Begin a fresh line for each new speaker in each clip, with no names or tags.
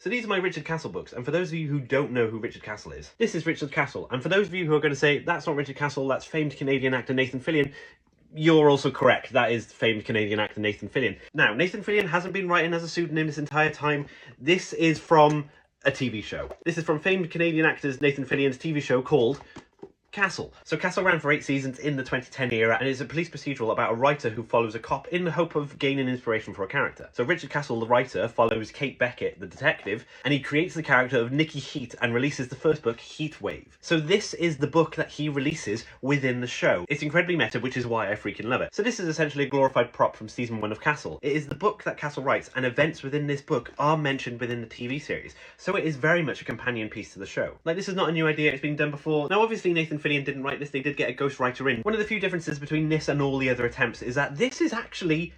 So these are my Richard Castle books, and for those of you who don't know who Richard Castle is, this is Richard Castle. And for those of you who are going to say, that's not Richard Castle, that's famed Canadian actor Nathan Fillion, you're also correct. That is famed Canadian actor Nathan Fillion. Now, Nathan Fillion hasn't been writing as a pseudonym this entire time. This is from a TV show. This is from famed Canadian actor Nathan Fillion's TV show called Castle. So Castle ran for 8 seasons in the 2010 era and is a police procedural about a writer who follows a cop in the hope of gaining inspiration for a character. So Richard Castle, the writer, follows Kate Beckett, the detective, and he creates the character of Nikki Heat and releases the first book, Heat Wave. So this is the book that he releases within the show. It's incredibly meta, which is why I freaking love it. So this is essentially a glorified prop from season 1 of Castle. It is the book that Castle writes, and events within this book are mentioned within the TV series. So it is very much a companion piece to the show. Like, this is not a new idea, it's been done before. Now obviously Nathan Fillion didn't write this, they did get a ghostwriter in. One of the few differences between this and all the other attempts is that this is actually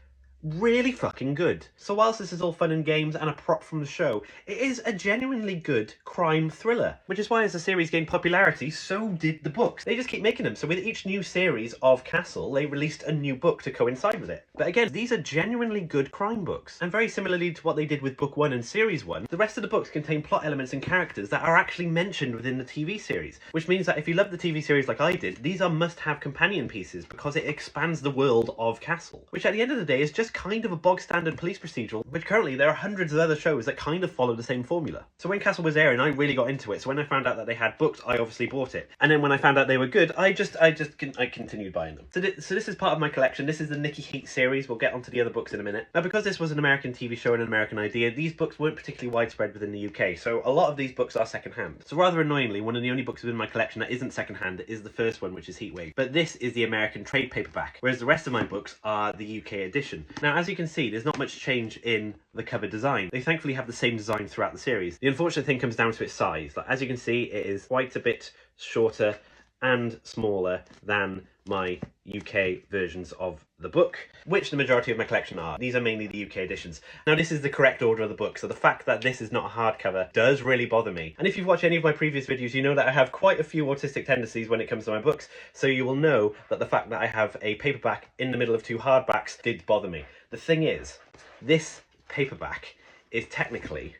really fucking good. So whilst this is all fun and games and a prop from the show, it is a genuinely good crime thriller, which is why as the series gained popularity, so did the books. They just keep making them, so with each new series of Castle, they released a new book to coincide with it. But again, these are genuinely good crime books, and very similarly to what they did with book 1 and series 1, the rest of the books contain plot elements and characters that are actually mentioned within the TV series, which means that if you love the TV series like I did, these are must-have companion pieces because it expands the world of Castle, which at the end of the day is just kind of a bog standard police procedural, which currently there are hundreds of other shows that kind of follow the same formula. So when Castle was airing, I really got into it. So when I found out that they had books, I obviously bought it. And then when I found out they were good, I continued buying them. So this is part of my collection. This is the Nikki Heat series. We'll get onto the other books in a minute. Now, because this was an American TV show and an American idea, these books weren't particularly widespread within the UK. So a lot of these books are secondhand. So rather annoyingly, one of the only books within my collection that isn't secondhand is the first one, which is Heatwave. But this is the American trade paperback, whereas the rest of my books are the UK edition. Now, as you can see, there's not much change in the cover design. They thankfully have the same design throughout the series. The unfortunate thing comes down to its size. Like, as you can see, it is quite a bit shorter and smaller than my UK versions of the book, which the majority of my collection are. These are mainly the UK editions. Now, this is the correct order of the book, so the fact that this is not a hardcover does really bother me. And if you've watched any of my previous videos, you know that I have quite a few autistic tendencies when it comes to my books, so you will know that the fact that I have a paperback in the middle of 2 hardbacks did bother me. The thing is, this paperback is technically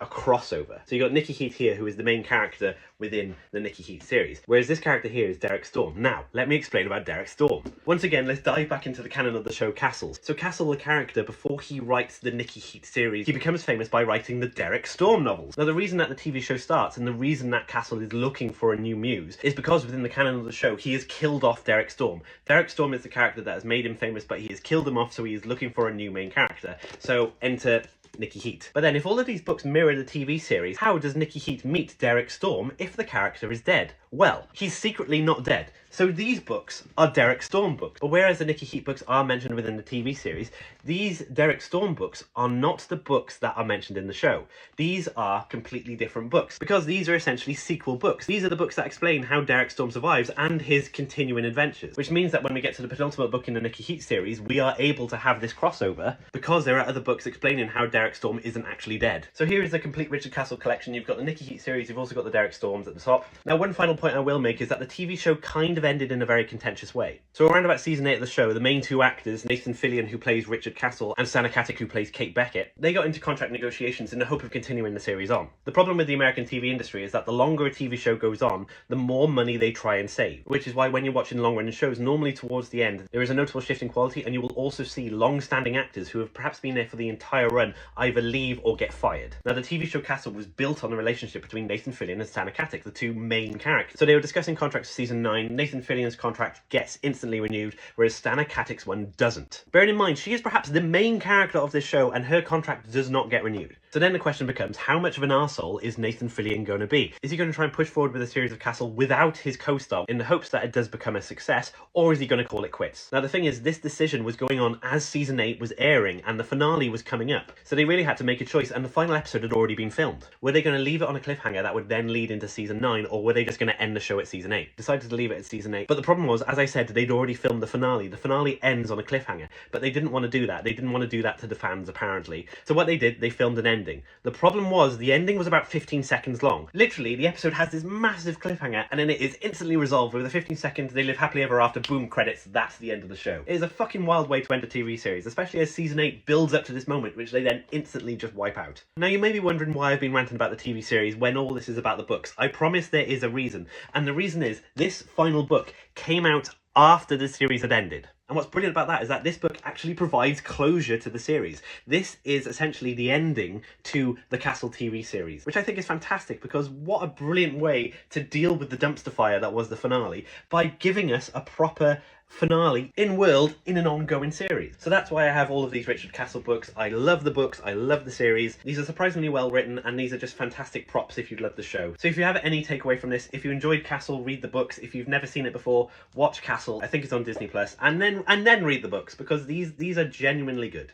a crossover. So you got Nikki Heat here, who is the main character within the Nikki Heat series, whereas this character here is Derek Storm. Now, let me explain about Derek Storm. Once again, let's dive back into the canon of the show Castle. So Castle, the character, before he writes the Nikki Heat series, he becomes famous by writing the Derek Storm novels. Now, the reason that the TV show starts and the reason that Castle is looking for a new muse is because within the canon of the show, he has killed off Derek Storm. Derek Storm is the character that has made him famous, but he has killed him off, so he is looking for a new main character. So enter Nikki Heat. But then if all of these books mirror the TV series, how does Nikki Heat meet Derek Storm if the character is dead? Well, he's secretly not dead. So these books are Derek Storm books. But whereas the Nikki Heat books are mentioned within the TV series, these Derek Storm books are not the books that are mentioned in the show. These are completely different books, because these are essentially sequel books. These are the books that explain how Derek Storm survives and his continuing adventures, which means that when we get to the penultimate book in the Nikki Heat series, we are able to have this crossover because there are other books explaining how Derek Storm isn't actually dead. So here is the complete Richard Castle collection. You've got the Nikki Heat series, you've also got the Derek Storms at the top. Now, one final point I will make is that the TV show kind of ended in a very contentious way. So around about season 8 of the show, the main 2 actors, Nathan Fillion, who plays Richard Castle, and Sana Katic, who plays Kate Beckett, they got into contract negotiations in the hope of continuing the series on. The problem with the American TV industry is that the longer a TV show goes on, the more money they try and save, which is why when you're watching long-running shows, normally towards the end, there is a notable shift in quality, and you will also see long-standing actors who have perhaps been there for the entire run either leave or get fired. Now, the TV show Castle was built on the relationship between Nathan Fillion and Sana Katic, the 2 main characters. So they were discussing contracts for season 9. Nathan Fillion's contract gets instantly renewed, whereas Sana Katic's one doesn't. Bearing in mind, she is perhaps the main character of this show, and her contract does not get renewed. So then the question becomes, how much of an arsehole is Nathan Fillion going to be? Is he going to try and push forward with a series of Castle without his co-star in the hopes that it does become a success, or is he going to call it quits? Now, the thing is, this decision was going on as season 8 was airing and the finale was coming up. So they really had to make a choice, and the final episode had already been filmed. Were they going to leave it on a cliffhanger that would then lead into season 9, or were they just going to end the show at season 8? Decided to leave it at season season 8. But the problem was, as I said, they'd already filmed the finale. The finale ends on a cliffhanger, but they didn't want to do that. They didn't want to do that to the fans, apparently. So what they did, they filmed an ending. The problem was, the ending was about 15 seconds long. Literally, the episode has this massive cliffhanger, and then it is instantly resolved with the 15 seconds, they live happily ever after, boom, credits, that's the end of the show. It is a fucking wild way to end a TV series, especially as season 8 builds up to this moment, which they then instantly just wipe out. Now, you may be wondering why I've been ranting about the TV series when all this is about the books. I promise there is a reason, and the reason is this final book came out after the series had ended. And what's brilliant about that is that this book actually provides closure to the series. This is essentially the ending to the Castle TV series, which I think is fantastic, because what a brilliant way to deal with the dumpster fire that was the finale by giving us a proper finale in world in an ongoing series. So that's why I have all of these Richard Castle books. I love the books, I love the series. These are surprisingly well written, and these are just fantastic props if you'd love the show. So if you have any takeaway from this, if you enjoyed Castle, read the books. If you've never seen it before, watch Castle. I think it's on Disney Plus, and then read the books, because these are genuinely good.